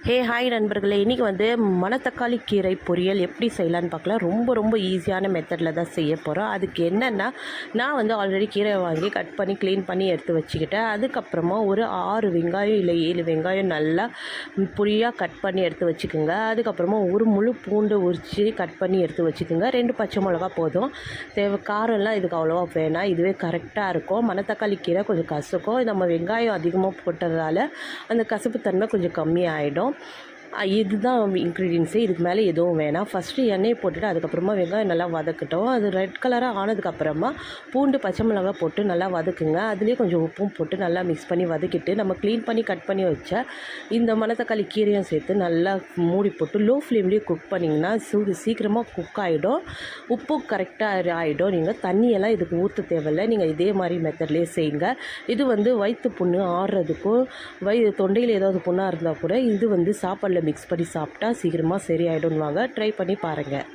Hi நண்பர்களே, இன்றைக்கி வந்து மணத்தக்காளி கீரை பொரியல் எப்படி செய்யலான்னு பார்க்கலாம். ரொம்ப ஈஸியான மெத்தடில் தான் செய்ய போகிறோம். அதுக்கு என்னென்னா, நான் வந்து ஆல்ரெடி கீரை வாங்கி கட் பண்ணி க்ளீன் பண்ணி எடுத்து வச்சுக்கிட்டேன். அதுக்கப்புறமா ஒரு 6 வெங்காயம் இல்லை 7 வெங்காயம் நல்லா பொடியாக கட் பண்ணி எடுத்து வச்சுக்கோங்க. அதுக்கப்புறமா ஒரு முழு பூண்டு உரித்து கட் பண்ணி எடுத்து வச்சுக்கோங்க. 2 பச்சை மிளகா போதும். காரம்லாம் இதுக்கு அவ்வளோவா வேணாம், இதுவே கரெக்டாக இருக்கும். மணத்தக்காளி கீரை கொஞ்சம் கசக்கும். நம்ம வெங்காயம் அதிகமாக போட்டதால் அந்த கசப்பு தன்மை கொஞ்சம் கம்மியாகிடும். இதுதான் இன்க்ரீடியன்ஸு. இதுக்கு மேலே எதுவும் வேணாம். ஃபஸ்ட்டு எண்ணெயை போட்டுட்டு அதுக்கப்புறமா வெங்காயம் நல்லா வதக்கட்டும். அது ரெட் கலராக ஆனதுக்கப்புறமா பூண்டு பச்சை மிளகாய் போட்டு நல்லா வதக்குங்க. அதுலேயே கொஞ்சம் உப்பும் போட்டு நல்லா மிக்ஸ் பண்ணி வதக்கிட்டு நம்ம க்ளீன் பண்ணி கட் பண்ணி வச்ச இந்த மணத்தக்காளி கீரையும் சேர்த்து நல்லா மூடி போட்டு லோ ஃப்ளேம்லேயே குக் பண்ணிங்கன்னா சீக்கிரமாக குக் ஆகிடும். உப்பு கரெக்டாக ஆகிடும். நீங்கள் தண்ணியெல்லாம் இதுக்கு ஊற்ற தேவையில்லை. நீங்கள் இதே மாதிரி மெத்தட்லேயே செய்யுங்க. இது வந்து வயிற்று புண்ணு ஆறுறதுக்கும் தொண்டையில் ஏதாவது புண்ணாக இருந்தால் கூட இது வந்து சாப்பாடில் மிக்ஸ் பண்ணி சாப்பிட்டா சீக்கிரமாக சரியாயிடும்வாங்க. ட்ரை பண்ணி பாருங்கள்.